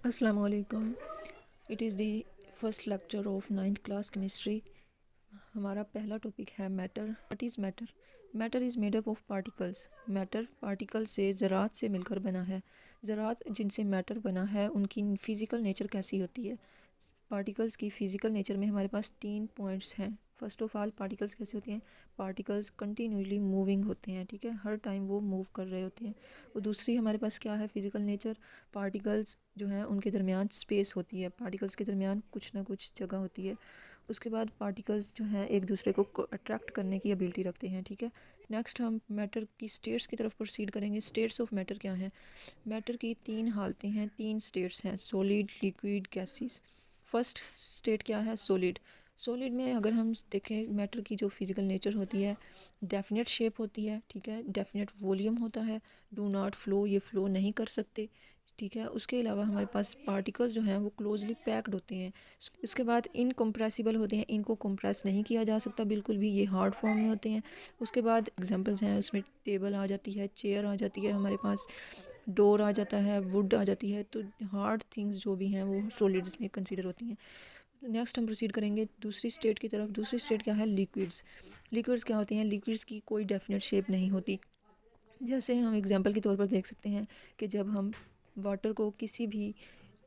अस्सलाम वालेकुम। It is the first lecture of 9th class chemistry. हमारा पहला टॉपिक है matter. What is matter? Matter is made up of particles. Matter particle से ज़रात से मिलकर बना है। ज़रात जिनसे मैटर बना है उनकी फ़िज़िकल नेचर कैसी होती है? पार्टिकल्स की फ़िज़िकल नेचर में हमारे पास 3 पॉइंट्स हैं। फर्स्ट ऑफ ऑल पार्टिकल्स कैसे होते हैं? पार्टिकल्स कंटिन्यूसली मूविंग होते हैं, ठीक है, हर टाइम वो मूव कर रहे होते हैं। और दूसरी हमारे पास क्या है फ़िज़िकल नेचर? पार्टिकल्स जो हैं उनके दरमियान स्पेस होती है, पार्टिकल्स के दरमियान कुछ ना कुछ जगह होती है। उसके बाद पार्टिकल्स जो हैं एक दूसरे को अट्रैक्ट करने की एबिलिटी रखते हैं, ठीक है। नेक्स्ट हम मैटर की स्टेट्स की तरफ प्रोसीड करेंगे। स्टेट्स ऑफ मैटर क्या हैं? मैटर की 3 हालतें हैं, 3 स्टेट्स हैं, solid, liquid, gases. First state क्या है? सॉलिड। सॉलिड में अगर हम देखें मैटर की जो फिज़िकल नेचर होती है, डेफिनेट शेप होती है, ठीक है, डेफिनेट वॉल्यूम होता है, डू नॉट फ्लो, ये फ़्लो नहीं कर सकते, ठीक है। उसके अलावा हमारे पास पार्टिकल्स जो हैं वो क्लोजली पैक्ड होते हैं। इसके बाद इनकम्प्रेसिबल होते हैं, इनको कंप्रेस नहीं किया जा सकता बिल्कुल भी, ये हार्ड फॉर्म में होते हैं। उसके बाद एग्जांपल्स हैं, उसमें टेबल आ जाती है, चेयर आ जाती है, हमारे पास डोर आ जाता है, वुड आ जाती है। तो हार्ड थिंग्स जो भी हैं वो सॉलिड्स में कंसीडर होती हैं। नेक्स्ट हम प्रोसीड करेंगे दूसरी स्टेट की तरफ। दूसरी स्टेट क्या है? लिक्विड्स। लिक्विड्स क्या होते हैं? लिक्विड्स की कोई डेफिनेट शेप नहीं होती। जैसे हम एग्जांपल के तौर पर देख सकते हैं कि जब हम वाटर को किसी भी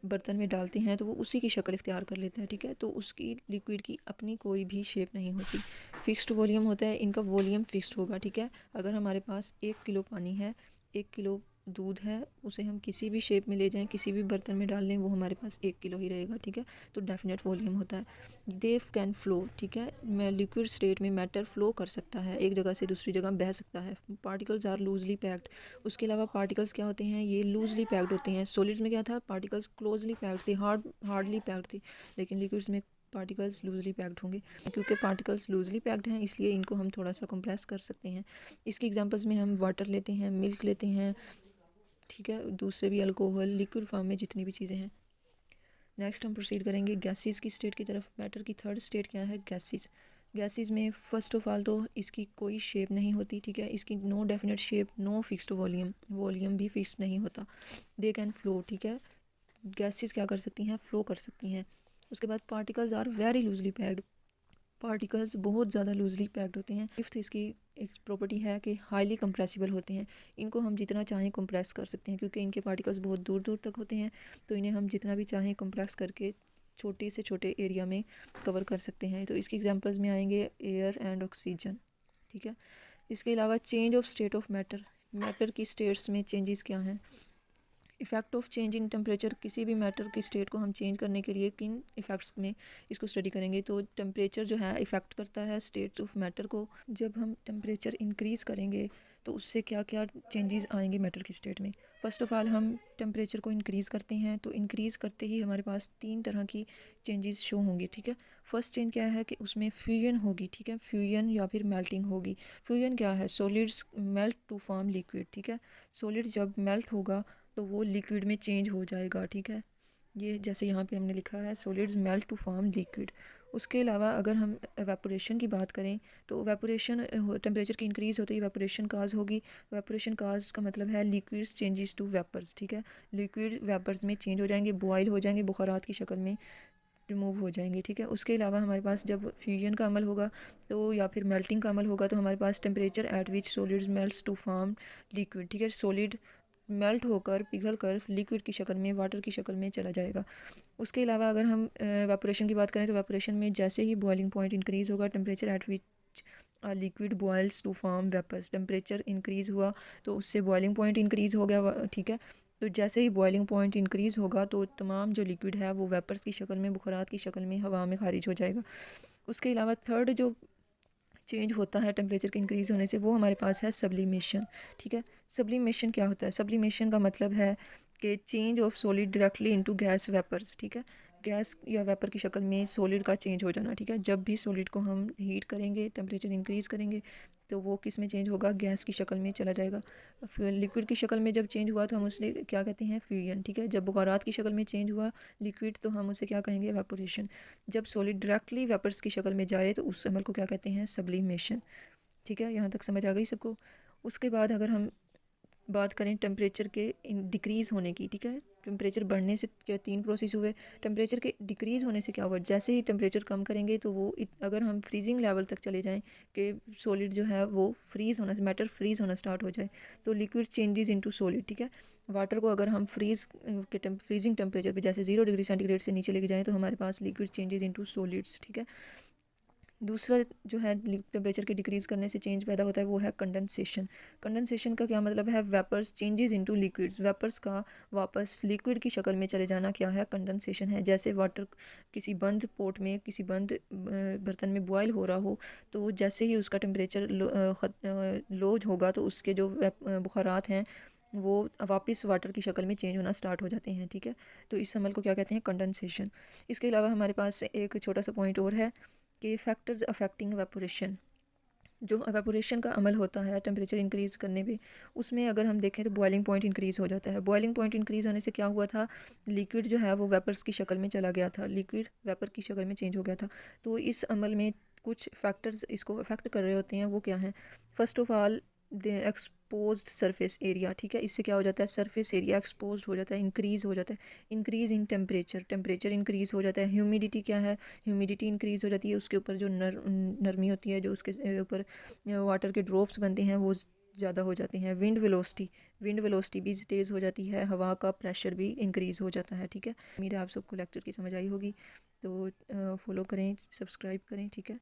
बर्तन में डालते हैं तो वो उसी की शक्ल इख्तियार कर लेता है, ठीक है। तो उसकी लिक्विड की अपनी कोई भी शेप नहीं होती। फ़िक्स्ड वॉल्यूम होता है, इनका वॉल्यूम फ़िक्स्ड होगा, ठीक है। अगर हमारे पास 1 किलो पानी है, 1 किलो दूध है, उसे हम किसी भी शेप में ले जाएं, किसी भी बर्तन में डाल लें, वो हमारे पास 1 किलो ही रहेगा, ठीक है। तो डेफिनेट वॉल्यूम होता है। दे कैन फ़्लो, ठीक है। मैं लिक्विड स्टेट में मैटर फ़्लो कर सकता है, एक जगह से दूसरी जगह बह सकता है। Particles are loosely packed. उसके अलावा पार्टिकल्स क्या होते हैं? ये लूजली पैक्ड होते हैं। सॉलिड्स में क्या था? पार्टिकल्स क्लोजली पैक्ड थे, हार्डली पैक्ड थे। लेकिन लिक्विड्स में पार्टिकल्स लूजली पैक्ड होंगे। क्योंकि पार्टिकल्स लूजली पैक्ड हैं इसलिए इनको हम थोड़ा सा कंप्रेस कर सकते हैं। इसकी एग्जांपल्स में हम वाटर लेते हैं, मिल्क लेते हैं, ठीक है, दूसरे भी अल्कोहल, लिक्विड फॉर्म में जितनी भी चीज़ें हैं। नेक्स्ट हम प्रोसीड करेंगे गैसेस की स्टेट की तरफ। मैटर की थर्ड स्टेट क्या है? गैसेस। गैसेस में फ़र्स्ट ऑफ ऑल तो इसकी कोई शेप नहीं होती, ठीक है, इसकी no definite shape, no fixed volume, volume भी फिक्स नहीं होता। दे कैन फ्लो, ठीक है, गैसेस क्या कर सकती हैं? फ्लो कर सकती हैं। उसके बाद particles are very loosely packed. Particles बहुत ज़्यादा लूजली पैक्ड होते हैं। फिफ्थ इसकी एक प्रॉपर्टी है कि हाईली कंप्रेसिबल होते हैं। इनको हम जितना चाहें कंप्रेस कर सकते हैं क्योंकि इनके पार्टिकल्स बहुत दूर दूर तक होते हैं, तो इन्हें हम जितना भी चाहें कंप्रेस करके छोटे से छोटे एरिया में कवर कर सकते हैं। तो इसकी एग्जांपल्स में आएंगे एयर एंड ऑक्सीजन, ठीक है। इसके अलावा change of state of matter. Matter की स्टेट्स में चेंजेस क्या हैं? Effect of change in temperature. किसी भी मैटर की स्टेट को हम चेंज करने के लिए किन इफ़ेक्ट्स में इसको स्टडी करेंगे? तो टेम्परेचर जो है इफ़ेक्ट करता है स्टेट्स ऑफ मैटर को। जब हम टेम्परेचर इंक्रीज़ करेंगे तो उससे क्या क्या चेंजेस आएंगे मैटर की स्टेट में? फ़र्स्ट ऑफ़ ऑल हम टेम्परेचर को इंक्रीज़ करते हैं तो इंक्रीज़ करते ही हमारे पास 3 तरह की चेंजेस शो होंगी, ठीक है। फर्स्ट चेंज क्या है कि उसमें फ्यूजन होगी, ठीक है, फ्यूजन या फिर मेल्टिंग होगी। फ्यूजन क्या है? Solids melt to form liquid, ठीक है। सॉलिड जब मेल्ट होगा तो वो लिक्विड में चेंज हो जाएगा, ठीक है। ये जैसे यहाँ पे हमने लिखा है solids melt to form liquid. उसके अलावा अगर हम एवेपोरेशन की बात करें तो एवेपोरेशन टेम्परेचर की इंक्रीज़ होते ही एवेपोरेशन काज होगी। एवेपोरेशन काज का मतलब है लिक्विड्स चेंजेस टू वेपर्स, ठीक है। लिक्विड वेपर्स में चेंज हो जाएंगे, बॉयल हो जाएंगे, बुखारात की शक्ल में रिमूव हो जाएंगे, ठीक है। उसके अलावा हमारे पास जब फ्यूजन का अमल होगा तो या फिर मेल्टिंग का अमल होगा तो हमारे पास temperature at which solids melts to form liquid, ठीक है। सॉलिड मेल्ट होकर पिघल कर लिक्विड की शक्ल में, वाटर की शक्ल में चला जाएगा। उसके अलावा अगर हम वेपोरेशन की बात करें तो वेपोरेशन में जैसे ही बॉइलिंग पॉइंट इंक्रीज़ होगा, temperature at which liquid boils to form vapours, temperature increase हुआ तो उससे बॉइलिंग पॉइंट इंक्रीज़ हो गया, ठीक है। तो जैसे ही बॉइलिंग पॉइंट इंक्रीज़ होगा तो तमाम जो लिक्विड है वो वेपर्स की शक्ल में, बुखारात की शक्ल में हवा में खारिज हो जाएगा। उसके अलावा थर्ड जो चेंज होता है टेम्परेचर के इंक्रीज़ होने से वो हमारे पास है सब्लिमेशन, ठीक है। सब्लिमेशन क्या होता है? सब्लिमेशन का मतलब है कि change of solid directly into gas vapours, ठीक है। गैस या वेपर की शक्ल में सॉलिड का चेंज हो जाना, ठीक है। जब भी सॉलिड को हम हीट करेंगे, टेम्परेचर इंक्रीज़ करेंगे तो वो किस में चेंज होगा? गैस की शक्ल में चला जाएगा। फिर लिक्विड की शक्ल में जब चेंज हुआ तो हम उसे क्या कहते हैं? फ्यूजन, ठीक है। जब बुखारात की शक्ल में चेंज हुआ लिक्विड तो हम उसे क्या कहेंगे? एवेपोरेशन। जब सॉलिड डायरेक्टली वेपर्स की शक्ल में जाए तो उस अमल को क्या कहते हैं? सब्लिमेशन, ठीक है। यहाँ तक समझ आ गई सबको? उसके बाद अगर हम बात करें टेम्परेचर के डिक्रीज़ होने की, ठीक है, टेम्परेचर बढ़ने से क्या 3 प्रोसेस हुए, टेम्परेचर के डिक्रीज़ होने से क्या हुआ, जैसे ही टेम्परेचर कम करेंगे तो वो अगर हम फ्रीजिंग लेवल तक चले जाएं कि सॉलिड जो है वो फ्रीज़ होना, मैटर फ्रीज़ होना स्टार्ट हो जाए, तो लिक्विड चेंजेस इनटू सॉलिड, ठीक है। वाटर को अगर हम फ्रीजिंग टेम्परेचर पे जैसे 0 डिग्री सेंटीग्रेड से नीचे लेके जाएँ तो हमारे पास लिक्विड चेंजेस इनटू सॉलिड्स, ठीक है। दूसरा जो है टेम्परेचर के डिक्रीज़ करने से चेंज पैदा होता है वो है कंडेंसेशन। कंडेंसेशन का क्या मतलब है, vapours changes into liquids, vapours का वापस लिक्विड की शक्ल में चले जाना क्या है, कंडेंसेशन है। जैसे वाटर किसी बंद पोट में, किसी बंद बर्तन में बॉयल हो रहा हो, तो जैसे ही उसका टेम्परेचर लो होगा तो उसके जो बुखारात हैं वो वापस वाटर की शक्ल में चेंज होना स्टार्ट हो जाते हैं, ठीक है। तो इस अमल को क्या कहते हैं, कंडेंसेशन। इसके अलावा हमारे पास एक छोटा सा पॉइंट और है कि फैक्टर्स अफेक्टिंग एवेपोरेशन। जो एवेपोरेशन का अमल होता है टेम्परेचर इंक्रीज़ करने पे, उसमें अगर हम देखें तो बॉइलिंग पॉइंट इंक्रीज़ हो जाता है। बॉइलिंग पॉइंट इंक्रीज़ होने से क्या हुआ था, लिक्विड जो है वो वेपर्स की शक्ल में चला गया था, लिक्विड वेपर की शक्ल में चेंज हो गया था। तो इस अमल में कुछ फैक्टर्स इसको अफेक्ट कर रहे होते हैं, वो क्या हैं। First of all the exposed surface area, ठीक है। इससे क्या हो जाता है, सरफेस एरिया एक्सपोज हो जाता है, इंक्रीज़ हो जाता है। Increase in temperature, temperature increase हो जाता है। ह्यूमिडिटी क्या है, ह्यूमिडिटी इंक्रीज़ हो जाती है। उसके ऊपर जो नरमी होती है, जो उसके ऊपर वाटर के ड्रॉप्स बनते हैं वो ज़्यादा हो जाते हैं। विंड वेलोसिटी भी तेज़ हो जाती है। हवा का प्रेशर भी इंक्रीज़ हो जाता है, ठीक है। उम्मीद है आप सबको लेक्चर की समझ आई होगी। तो फॉलो करें, सब्सक्राइब करें, ठीक है।